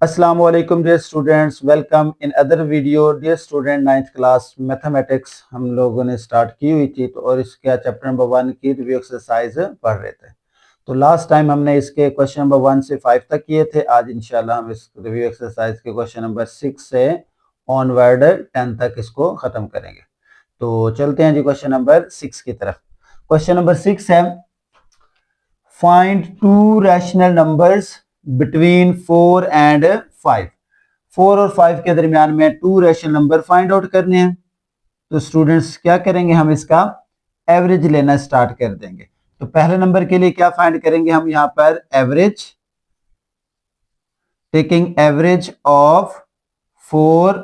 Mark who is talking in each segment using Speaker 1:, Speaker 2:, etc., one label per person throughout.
Speaker 1: Assalamu alaikum dear students, welcome in other video. Dear student, 9th class mathematics हम लोगों ने start की हुई थी तो और इसके चैप्टर नंबर 1 की रिव्यू एक्सरसाइज पढ़ रहे थे। तो लास्ट टाइम हमने इसके क्वेश्चन नंबर 1 से 5 तक किए थे। आज इंशाल्लाह हम इस रिव्यू एक्सरसाइज के क्वेश्चन नंबर 6 से ऑनवर्ड 10 तक इसको खत्म करेंगे। तो चलते हैं जी क्वेश्चन नंबर 6 की तरफ। क्वेश्चन नंबर 6 है find to rational numbers between 4 and 5। 4 और 5 के दरमियान में to rational number find out करने हैं। तो स्टूडेंट्स क्या करेंगे, हम इसका एवरेज लेना स्टार्ट कर देंगे। तो पहले नंबर के लिए क्या फाइंड करेंगे हम, यहां पर average, taking average of 4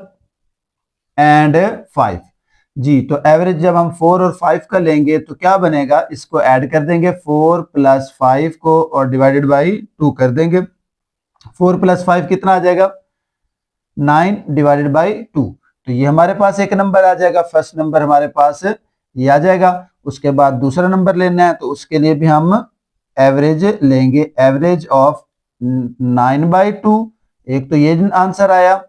Speaker 1: and 5। जी, तो एवरेज जब हम 4 और 5 का लेंगे तो क्या बनेगा, इसको ऐड कर देंगे 4 प्लस 5 को और डिवाइडेड बाई 2 कर देंगे। 4 प्लस 5 कितना आ जाएगा, 9 डिवाइडेड बाई 2। तो ये हमारे पास एक नंबर आ जाएगा, फर्स्ट नंबर हमारे पास ये आ जाएगा। उसके बाद दूसरा नंबर लेना है तो उसके लिए भी हम एवरेज लेंगे, एवरेज ऑफ 9/2। एक तो ये आंसर आया,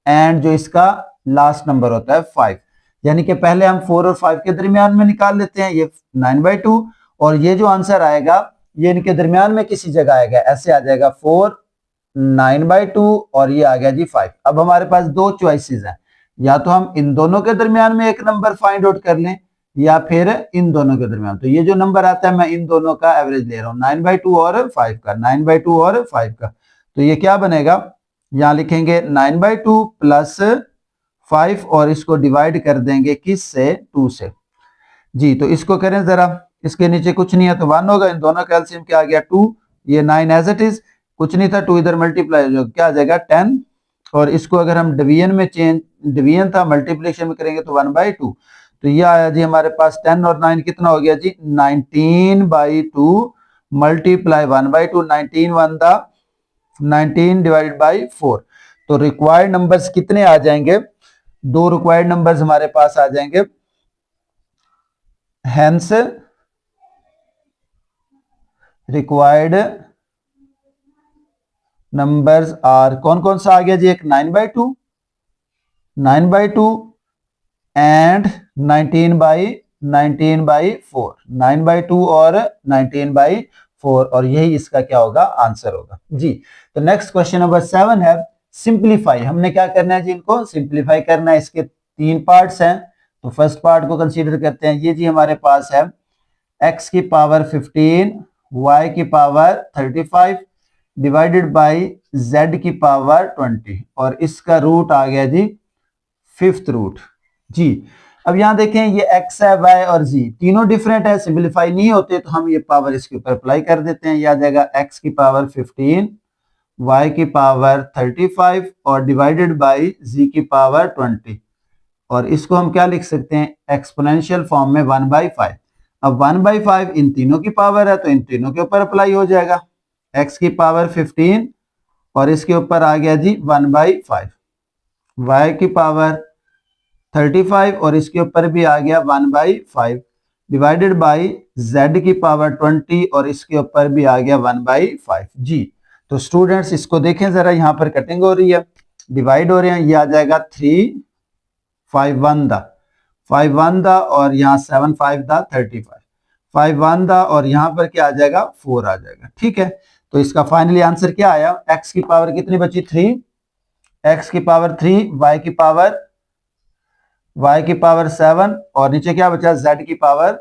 Speaker 1: एंड जो इसका लास्ट नंबर होता है 5, यानी कि पहले हम 4 और 5 के दरमियान में निकाल लेते हैं ये 9/2, और ये जो आंसर आएगा ये इनके दरमियान में किसी जगह आएगा, ऐसे आ जाएगा 4 9/2 और ये आ गया जी 5। अब हमारे पास दो चॉइसेस हैं, या तो हम इन दोनों के दरमियान में एक नंबर फाइंड आउट कर लें या फिर इन दोनों के दरमियान। तो ये जो नंबर आता है मैं इन दोनों का एवरेज ले रहा हूं, 9/2 और 5 का, 9/2 और 5 का। तो ये क्या बनेगा, यहां लिखेंगे 9/2 प्लस 5 और इसको डिवाइड कर देंगे किस से, 2 से। जी, तो इसको करें जरा, इसके नीचे कुछ नहीं है तो 1 होगा, इन दोनों का एलसीएम क्या आ गया 2, ये 9 एज इट इज, कुछ नहीं था 2 इधर मल्टीप्लाई हो जाएगा, क्या आ जाएगा 10। और इसको अगर हम डिवीजन में चेंज, डिवीजन था मल्टीप्लिकेशन में करेंगे तो 1/2। तो ये आया जी हमारे पास 10 और 9 कितना हो गया जी 19/2 मल्टीप्लाई 1/2, 19 1 दा 19 डिवाइडेड बाई 4। तो रिक्वायर्ड नंबर्स कितने आ जाएंगे, दो रिक्वायर्ड नंबर्स हमारे पास आ जाएंगे। हेंस रिक्वायर्ड नंबर्स आर, कौन कौन सा आ गया जी, एक 9/2 एंड 19/4, 9/2 और 19/4, और यही इसका क्या होगा, आंसर होगा जी। तो नेक्स्ट क्वेश्चन नंबर 7 है सिंप्लीफाई। हमने क्या करना है जी, इनको सिंप्लीफाई करना है। इसके 3 पार्ट्स हैं, तो फर्स्ट पार्ट को कंसीडर करते हैं। ये जी हमारे पास है x की पावर 15 y की पावर 35 डिवाइडेड बाई z की पावर 20, और इसका रूट आ गया जी 5th रूट जी। अब यहां देखें ये x है, y और z तीनों डिफरेंट है, सिंप्लीफाई नहीं होते तो हम ये पावर इसके ऊपर अप्लाई कर देते हैं। यह आ जाएगा x की पावर 15 y की पावर 35 और डिवाइडेड बाई z की पावर 20, और इसको हम क्या लिख सकते हैं, एक्सपोनेंशियल फॉर्म में 1/5। अब 1/5 इन तीनों की पावर है तो इन तीनों के ऊपर अप्लाई हो जाएगा, x की पावर 15 और इसके ऊपर आ गया जी 1/5, y की पावर 35 और इसके ऊपर भी आ गया 1/5 डिवाइडेड बाई z की पावर 20 और इसके ऊपर भी आ गया 1/5 जी। तो स्टूडेंट्स इसको देखें जरा, यहाँ पर कटिंग हो रही है, डिवाइड हो रहे हैं, ये आ जाएगा 3 5 1 दा 5 1 दा और यहाँ 7 5 दा 35, 5 1 दा और यहाँ पर क्या आ जाएगा 4 आ जाएगा, ठीक है। तो इसका फाइनली आंसर क्या आया, x की पावर कितनी बची 3, x की पावर 3, y की पावर 7 और नीचे क्या बचा z की पावर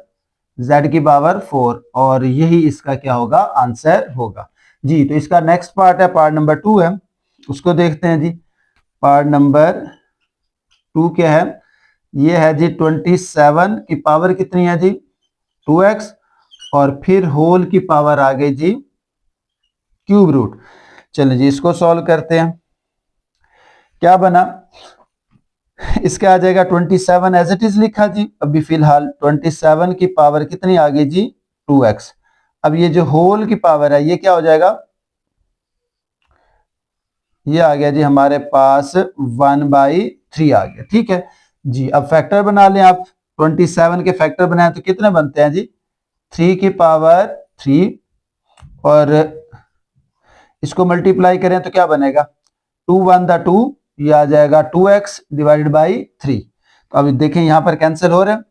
Speaker 1: 4, और यही इसका क्या होगा, आंसर होगा जी। तो इसका नेक्स्ट पार्ट है, पार्ट नंबर 2 है, उसको देखते हैं जी। पार्ट नंबर 2 क्या है, ये है जी 27 की पावर कितनी है जी 2x, और फिर होल की पावर आ गई जी क्यूब रूट। चलिए जी इसको सॉल्व करते हैं, क्या बना, इसका आ जाएगा 27 एज इट इज लिखा जी अभी फिलहाल, 27 की पावर कितनी आ गई जी 2x। अब ये जो होल की पावर है ये क्या हो जाएगा, ये आ गया जी हमारे पास 1/3 आ गया, ठीक है जी। अब फैक्टर बना लें आप, 27 के फैक्टर बनाए तो कितने बनते हैं जी 3 की पावर 3 और इसको मल्टीप्लाई करें तो क्या बनेगा 2 1 द 2, ये आ जाएगा 2x डिवाइडेड बाई 3। तो अभी देखें यहाँ पर कैंसिल हो रहा है,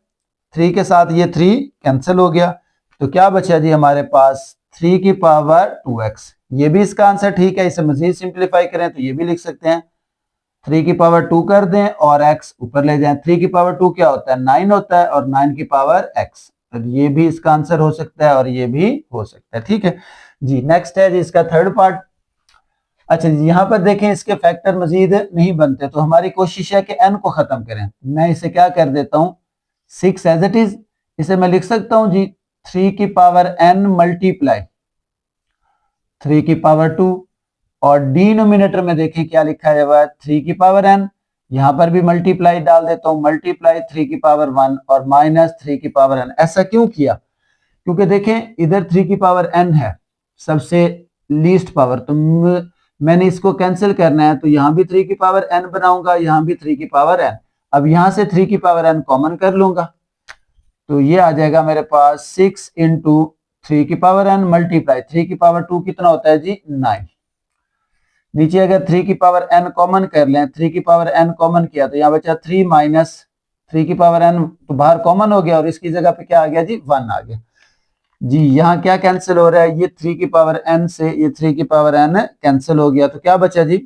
Speaker 1: 3 के साथ ये 3 कैंसिल हो गया, तो क्या बचा जी हमारे पास 3 की पावर 2x। ये भी इसका आंसर ठीक है। इसे मजीद सिंप्लीफाई करें तो ये भी लिख सकते हैं, 3 की पावर 2 कर दें और x ऊपर ले जाएं। 3 की पावर 2 क्या होता है, 9 होता है, और 9 की पावर x। तो ये भी इसका आंसर हो सकता है और ये भी हो सकता है। ठीक है जी। नेक्स्ट है जी इसका थर्ड पार्ट। अच्छा जी, यहाँ पर देखें इसके फैक्टर मजीद नहीं बनते, तो हमारी कोशिश है कि n को खत्म करें। मैं इसे क्या कर देता हूँ, 6 एज इट इज, इसे मैं लिख सकता हूँ जी 3 की पावर n मल्टीप्लाई 3 की पावर 2, और डिनोमिनेटर में देखें क्या लिखा हुआ है, 3 की पावर n। यहां पर भी मल्टीप्लाई डाल देता हूं, मल्टीप्लाई 3 की पावर 1 और माइनस 3 की पावर n। ऐसा क्यों किया, क्योंकि देखें इधर 3 की पावर n है, सबसे लीस्ट पावर, तो मैंने इसको कैंसिल करना है, तो यहां भी 3 की पावर n बनाऊंगा, यहां भी 3 की पावर n। अब यहां से 3 की पावर n कॉमन कर लूंगा, तो ये आ जाएगा मेरे पास 6 इंटू 3 की पावर n मल्टीप्लाई 3 की पावर 2 कितना होता है जी 9। नीचे अगर 3 की पावर n कॉमन कर लें, 3 की पावर n कॉमन किया तो यहाँ बचा 3 माइनस 3 की पावर n, तो बाहर कॉमन हो गया और इसकी जगह पे क्या आ गया जी 1 आ गया जी। यहाँ क्या कैंसिल हो रहा है, ये 3 की पावर n से ये 3 की पावर n कैंसिल हो गया, तो क्या बचा जी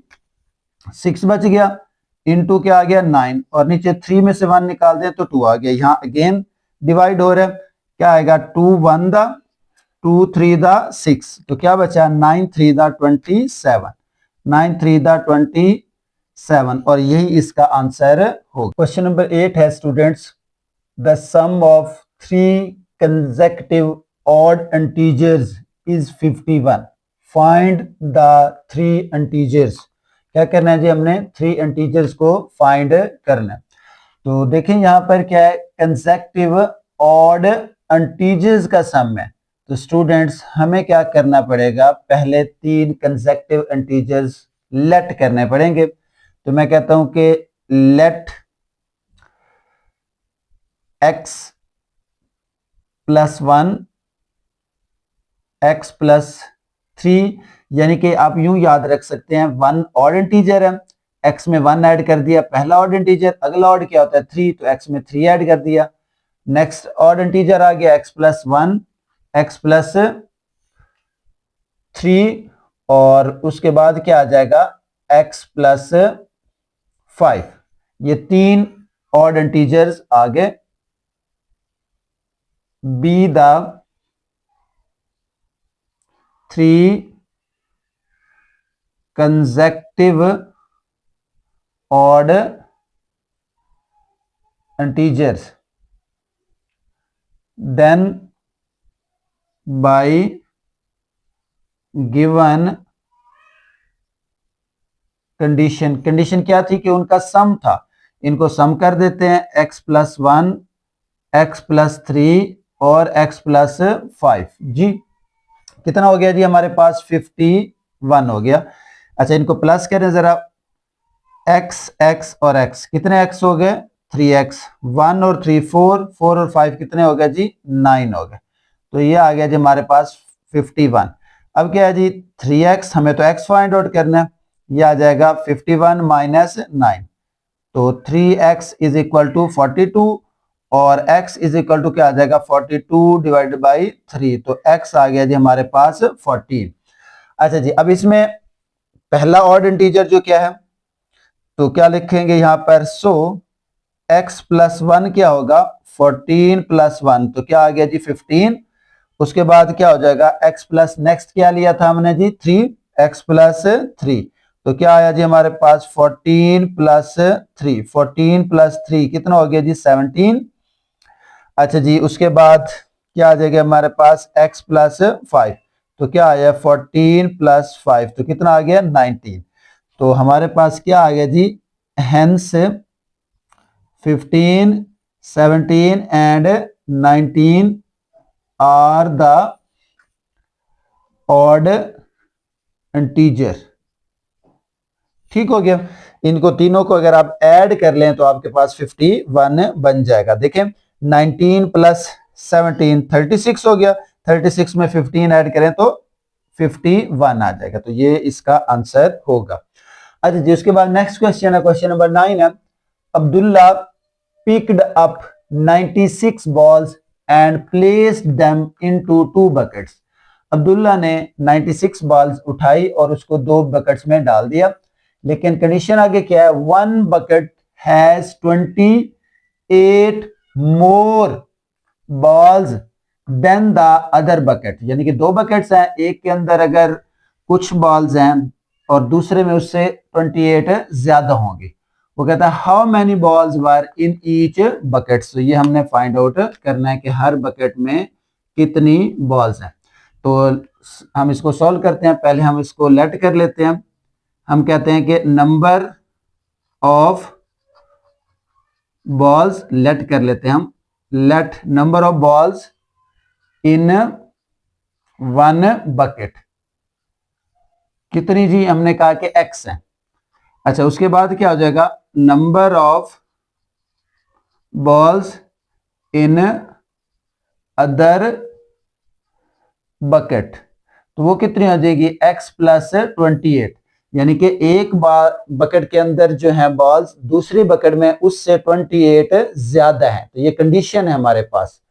Speaker 1: 6 बच गया, इनटू क्या आ गया 9, और नीचे 3 में से 1 निकाल दें तो 2 आ गया। यहाँ अगेन डिवाइड हो रहा है, क्या आएगा 2 1 द 2 3 द 6, तो क्या बचा 9 3 द 27, 9 3 द 27, और यही इसका आंसर होगा। क्वेश्चन नंबर 8 है students, the sum of 3 consecutive odd integers is 51, find the 3 integers। क्या करना है जी, हमने 3 इंटीजर्स को फाइंड करना है। तो देखें यहाँ पर क्या है, कंसेक्टिव ऑड इंटीजर्स का सम है, तो स्टूडेंट्स हमें क्या करना पड़ेगा, पहले 3 कंसेक्टिव इंटीजर्स लेट करने पड़ेंगे। तो मैं कहता हूं कि लेट x + 1 x + 3, यानी कि आप यूं याद रख सकते हैं 1 ऑड इंटीजर है, x में 1 ऐड कर दिया, पहला ऑड इंटीजर, अगला ऑड क्या होता है 3, तो x में 3 ऐड कर दिया। नेक्स्ट ऑड इंटीजर आ गया x + 1 x + 3, और उसके बाद क्या आ जाएगा x + 5। ये 3 ऑड इंटीजर्स आ गए। Be the 3 consecutive odd integers, then by given condition. Condition क्या थी कि उनका सम था, इनको सम कर देते हैं, x + 1 x + 3 और x + 5 जी। कितना हो गया जी हमारे पास 51 हो गया। अच्छा इनको प्लस करें जरा, x x और x, कितने x हो गए 3x, 1 और 3 4, 4 और 5 कितने हो गए जी 9 हो गए। तो ये आ गया जी हमारे पास 51। अब क्या है जी 3x, हमें तो x फाइंड आउट करना है, ये आ जाएगा 51 माइनस 9, तो 3x = 42, और x = क्या आ जाएगा 42 डिवाइडेड बाई 3, तो x आ गया जी हमारे पास 14। अच्छा जी, अब इसमें पहला ऑड इंटीजर जो क्या है, तो क्या लिखेंगे यहाँ पर, सो x + 1 क्या होगा 14 + 1, तो क्या आ गया जी 15। उसके बाद क्या हो जाएगा x प्लस, नेक्स्ट क्या लिया था हमने जी 3, x + 3, तो क्या आया जी हमारे पास 14 + 3, 14 + 3 कितना हो गया जी 17। अच्छा जी, उसके बाद क्या आ जाएगा हमारे पास x + 5, तो क्या आया 14 + 5, तो कितना आ गया 19। तो हमारे पास क्या आ गया जी, hence 15 17 and 19 are the odd integer. ठीक हो गया। इनको तीनों को अगर आप ऐड कर लें तो आपके पास 51 बन जाएगा। देखें 19 + 17 36 हो गया, 36 में 15 ऐड करें तो 51 आ जाएगा, तो ये इसका आंसर होगा। अच्छा जी, उसके बाद नेक्स्ट क्वेश्चन है, क्वेश्चन नंबर 9 है, Abdullah picked up 96 balls and placed them into 2 buckets. Abdullah ने 96 बॉल्स उठाई और उसको 2 बकेट्स में डाल दिया, लेकिन कंडीशन आगे क्या है, 1 bucket has 28 more balls than the other bucket, यानी कि 2 बकेट्स हैं, एक के अंदर अगर कुछ बॉल्स हैं और दूसरे में उससे 28 ज्यादा होंगे। वो कहता है how many balls were in each bucket, तो ये हमने फाइंड आउट करना है कि हर बकेट में कितनी बॉल्स हैं। तो हम इसको सॉल्व करते हैं, पहले हम इसको लेट कर लेते हैं। हम कहते हैं कि नंबर ऑफ बॉल्स, लेट कर लेते हैं हम, let number of balls in 1 bucket कितनी जी, हमने कहा कि x है। अच्छा, उसके बाद क्या हो जाएगा, number of balls in other bucket, तो वो कितनी हो जाएगी, x प्लस 28, यानी कि एक बकेट के अंदर जो है बॉल्स दूसरी बकेट में उससे 28 ज्यादा है, तो ये कंडीशन है हमारे पास।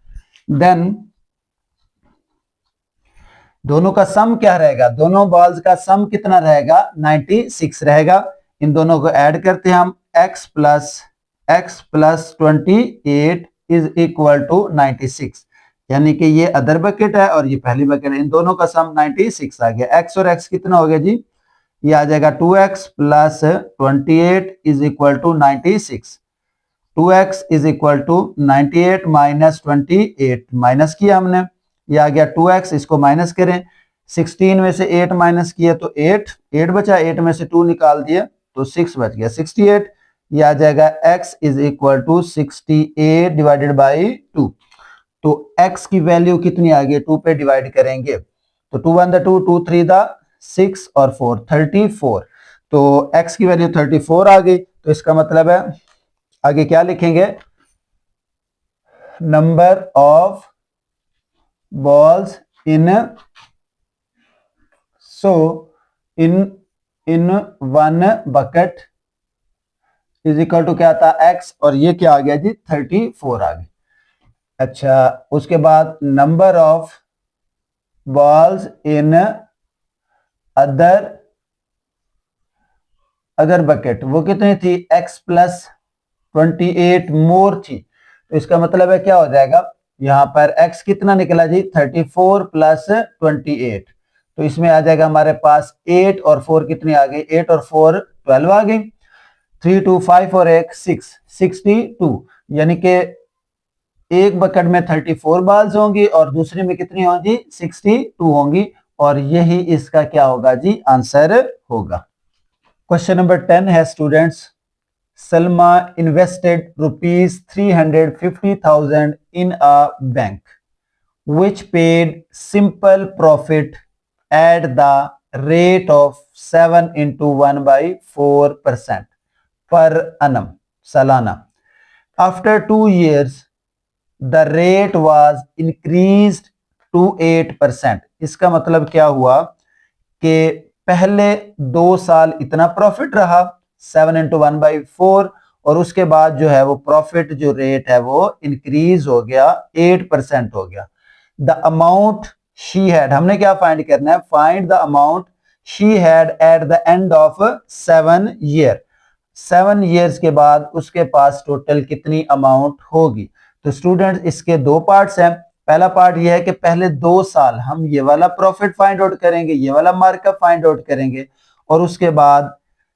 Speaker 1: देन दोनों का सम क्या रहेगा, दोनों बॉल्स का सम कितना रहेगा, 96 रहेगा। इन दोनों को ऐड करते हैं हम, x plus 28 is equal to 96, यानी कि ये अदर बकेट है और ये पहली बकेट है, इन दोनों का सम 96 आ गया। x और x कितना हो गया जी, ये आ जाएगा 2x plus 28 is equal to 96, 2x is equal to 98 minus 28, minus किया हमने, ये आ गया 2x, इसको माइनस करें, 16 में से 8 माइनस किया तो 8 बचा, 8 में से 2 निकाल दिया तो 6 बच गया 68, ये आ जाएगा x is equal to 68 divided by 2। तो x की वैल्यू कितनी आ गई, 2 पे डिवाइड करेंगे तो 2 1 2 2 3 6 और 4 34, तो x की वैल्यू 34 आ गई। तो इसका मतलब है आगे क्या लिखेंगे, number of balls in in one bucket is equal to क्या था x, और ये क्या आ गया जी 34 आ गया। अच्छा, उसके बाद number of balls in other bucket वो कितनी थी, x प्लस 28 मोर थी, तो इसका मतलब है क्या हो जाएगा, यहां पर x कितना निकला जी 34 प्लस 28, तो इसमें आ जाएगा हमारे पास 8 और 4 कितनी आ गई, 8 और 4 12 आ गई, 3 2 5 और 1 6 62, यानी कि एक बकेट में 34 बॉल्स होंगी और दूसरी में कितनी होंगी 62 होंगी, और यही इसका क्या होगा जी आंसर होगा। क्वेश्चन नंबर 10 है students, Salma invested rupees 350,000 in a bank, which paid simple profit at the rate of 7 into 1 by 4% per annum, salana. After 2 years, the rate was increased to 8%. इसका मतलब क्या हुआ कि पहले 2 साल इतना प्रॉफिट रहा 7 into 1 by 4, और उसके बाद जो है वो प्रॉफिट जो रेट है वो इंक्रीज हो गया 8% हो गया। द अमाउंट शी हैड, हमने क्या फाइंड करना है, find the amount she had at the end of 7 year, 7 years के बाद उसके पास टोटल कितनी अमाउंट होगी। तो स्टूडेंट्स इसके 2 पार्ट्स हैं, पहला पार्ट ये है कि पहले 2 साल हम ये वाला प्रॉफिट फाइंड आउट करेंगे, ये वाला मार्कअप फाइंड आउट करेंगे, और उसके बाद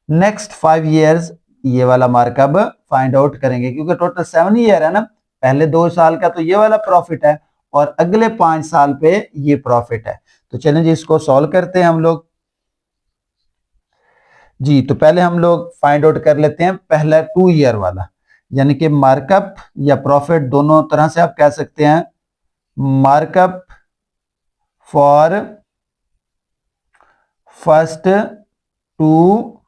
Speaker 1: नेक्स्ट 5 इयर्स ये वाला मार्कअप फाइंड आउट करेंगे, क्योंकि टोटल 7 ईयर है ना, पहले 2 साल का तो ये वाला प्रॉफिट है और अगले 5 साल पे ये प्रॉफिट है। तो चलें जी इसको सॉल्व करते हैं हम लोग जी। तो पहले हम लोग फाइंड आउट कर लेते हैं पहला 2 ईयर वाला, यानी कि मार्कअप या प्रॉफिट दोनों तरह से आप कह सकते हैं, मार्कअप फॉर फर्स्ट 2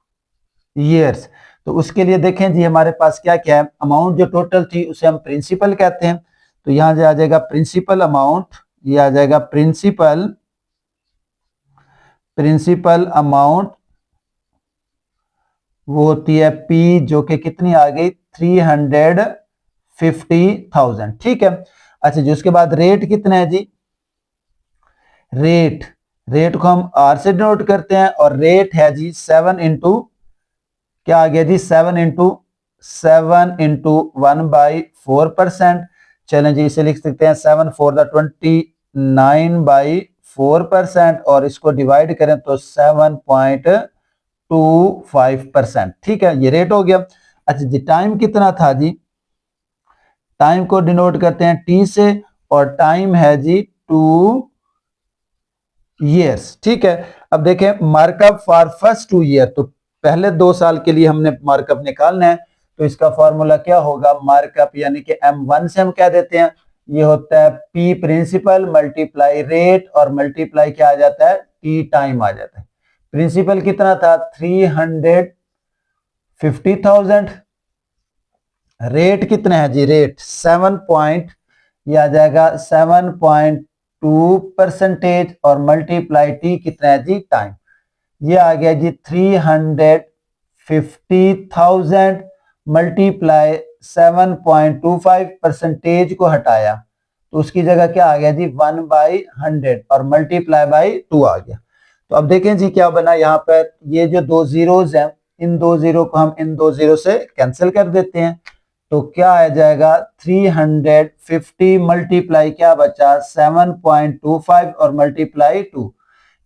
Speaker 1: ईयर्स। तो उसके लिए देखें जी हमारे पास क्या क्या है, अमाउंट जो टोटल थी उसे हम प्रिंसिपल कहते हैं, तो यहां आ जाएगा प्रिंसिपल अमाउंट, ये आ जाएगा प्रिंसिपल अमाउंट वो होती है P, जो कि कितनी आ गई 350,000। ठीक है। अच्छा जी, उसके बाद रेट कितना है जी, रेट रेट को हम R से डिनोट करते हैं और रेट है जी 7 इंटू, क्या आ गया जी 7 इंटू 1/4%। चलें जी, इसे लिख सकते हैं 7 4 29/4%, और इसको डिवाइड करें तो 7.25%। ठीक है, ये रेट हो गया। अच्छा जी, टाइम कितना था जी, टाइम को डिनोट करते हैं T से, और टाइम है जी 2 years। ठीक है। अब देखें मार्कअप फॉर फर्स्ट 2 year, तो पहले 2 साल के लिए हमने मार्कअप निकालना है। तो इसका फॉर्मूला क्या होगा, मार्कअप यानी कि M1 से हम क्या देते हैं, ये होता है P प्रिंसिपल मल्टीप्लाई रेट, और मल्टीप्लाई क्या आ जाता है, T टाइम आ जाता है। प्रिंसिपल कितना था 350,000, रेट कितना है जी, रेट 7 पॉइंट, ये आ जाएगा 7.2%, और मल्टीप्लाई T कितना है जी, टाइम, ये आ गया जी 350,000 मल्टीप्लाई 7.25%, को हटाया तो उसकी जगह क्या आ गया जी 1/100, और मल्टीप्लाई बाई 2 आ गया। तो अब देखें जी क्या बना यहाँ पर, ये जो 2 जीरोज हैं, इन 2 जीरो को हम इन 2 जीरो से कैंसिल कर देते हैं। तो क्या आ जाएगा 350 मल्टीप्लाई क्या बचा 7.25, और मल्टीप्लाई 2,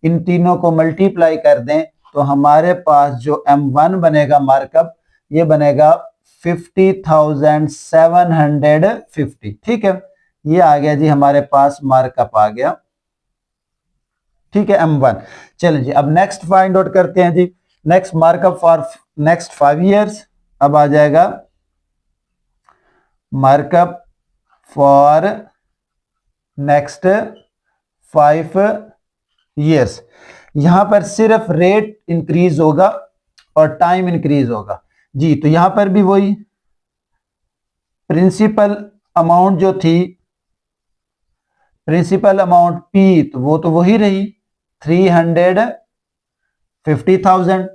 Speaker 1: इन तीनों को मल्टीप्लाई कर दें तो हमारे पास जो M1 बनेगा मार्कअप, ये बनेगा 50,750। ठीक है, ये आ गया जी हमारे पास मार्कअप आ गया। ठीक है, M1। चलिए जी, अब नेक्स्ट फाइंड आउट करते हैं जी, next markup for next 5 years। अब आ जाएगा मार्कअप फॉर नेक्स्ट 5 years। यहां पर सिर्फ रेट इंक्रीज होगा और टाइम इंक्रीज होगा जी। तो यहां पर भी वही प्रिंसिपल अमाउंट जो थी, प्रिंसिपल अमाउंट P, तो वो तो वही रही 350,000।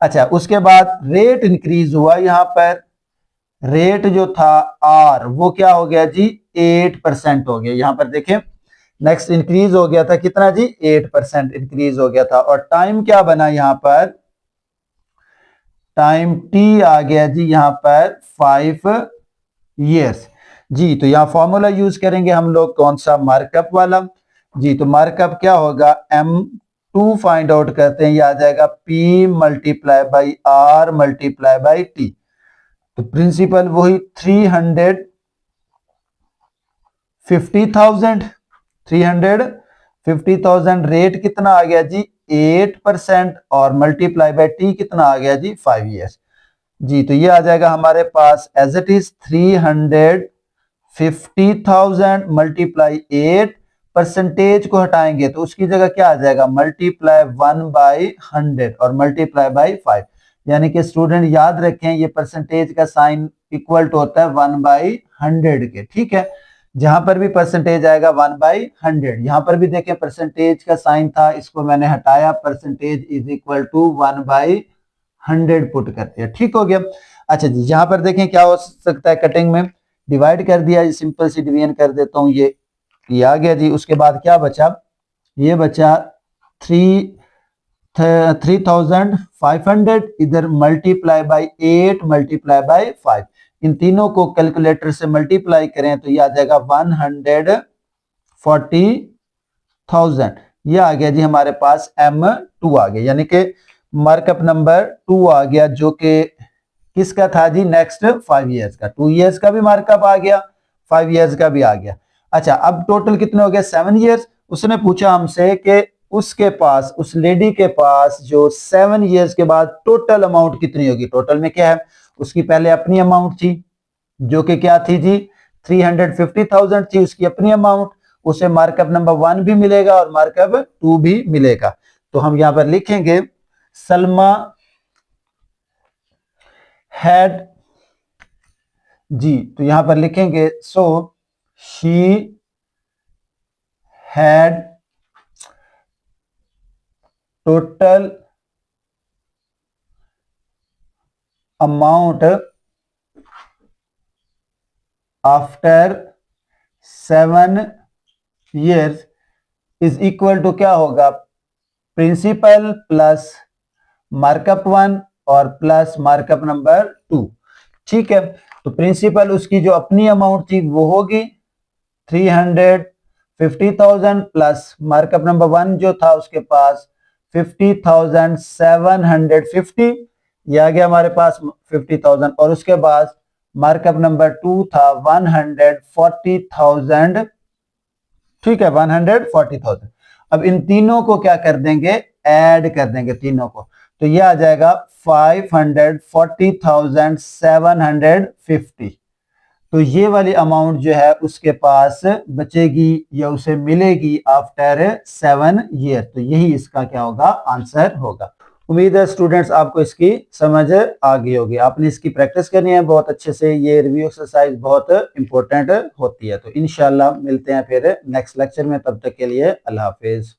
Speaker 1: अच्छा, उसके बाद रेट इंक्रीज हुआ, यहां पर रेट जो था R, वो क्या हो गया जी 8% हो गया। यहां पर देखें नेक्स्ट इंक्रीज हो गया था कितना जी 8% इंक्रीज हो गया था, और टाइम क्या बना यहां पर, टाइम T आ गया जी यहां पर 5 years जी। तो यहां फॉर्मूला यूज करेंगे हम लोग, कौन सा, मार्कअप वाला जी। तो मार्कअप क्या होगा, M2 फाइंड आउट करते हैं, ये आ जाएगा P multiply by R multiply by T। तो प्रिंसिपल वही 350,000, 350,000, रेट कितना आ गया जी 8%, और मल्टीप्लाई बाय T कितना आ गया जी 5 years जी। तो ये आ जाएगा हमारे पास एज इट इज 350,000 मल्टीप्लाई 8%, को हटाएंगे तो उसकी जगह क्या आ जाएगा, मल्टीप्लाई 1/100, और मल्टीप्लाई बाई 5। यानी कि स्टूडेंट याद रखें, ये परसेंटेज का साइन इक्वल टू होता है 1/100 के। ठीक है, जहां पर भी परसेंटेज आएगा 1/100, यहां पर भी देखें परसेंटेज का साइन था, इसको मैंने हटाया, percentage is equal to 1/100 put करते हैं। ठीक हो गया। अच्छा जी, यहां पर देखें क्या हो सकता है, कटिंग में डिवाइड कर दिया, सिंपल सी डिवीजन कर देता हूं, ये आ गया जी। उसके बाद क्या बचा, ये बचा 3,500, इधर मल्टीप्लाई बाई 8 मल्टीप्लाई बाई 5, इन तीनों को कैलकुलेटर से मल्टीप्लाई करें तो ये आ जाएगा 140,000। ये आ गया जी हमारे पास M2 आ गया, यानी कि मार्कअप नंबर 2 आ गया, जो कि किसका था जी, नेक्स्ट 5 years का। 2 years का भी मार्कअप आ गया, 5 years का भी आ गया। अच्छा, अब टोटल कितने हो गए 7 years। उसने पूछा हमसे कि उसके पास, उस लेडी के पास जो 7 years के बाद टोटल अमाउंट कितनी होगी। टोटल में क्या है, उसकी पहले अपनी अमाउंट थी जो कि क्या थी जी 350,000 थी उसकी अपनी अमाउंट, उसे मार्कअप नंबर 1 भी मिलेगा और मार्कअप 2 भी मिलेगा। तो हम यहां पर लिखेंगे सलमा हैड जी, तो यहां पर लिखेंगे so she had total amount after 7 years is equal to क्या होगा, प्रिंसिपल प्लस मार्कअप 1 और प्लस मार्कअप नंबर 2। ठीक है, तो प्रिंसिपल उसकी जो अपनी अमाउंट थी वो होगी 350,000 प्लस मार्कअप नंबर 1 जो था उसके पास 50,750, ये आ गया हमारे पास 50,000, और उसके बाद मार्कअप नंबर 2 था 140,000। ठीक है, 140,000। अब इन तीनों को क्या कर देंगे, ऐड कर देंगे तीनों को, तो ये आ जाएगा 540,750। तो ये वाली अमाउंट जो है उसके पास बचेगी या उसे मिलेगी आफ्टर 7 ईयर। तो यही इसका क्या होगा, आंसर होगा। उम्मीद है स्टूडेंट्स आपको इसकी समझ आ गई होगी। आपने इसकी प्रैक्टिस करनी है बहुत अच्छे से, ये रिव्यू एक्सरसाइज बहुत इंपॉर्टेंट होती है। तो इंशाल्लाह मिलते हैं फिर नेक्स्ट लेक्चर में, तब तक के लिए अल्लाह हाफिज।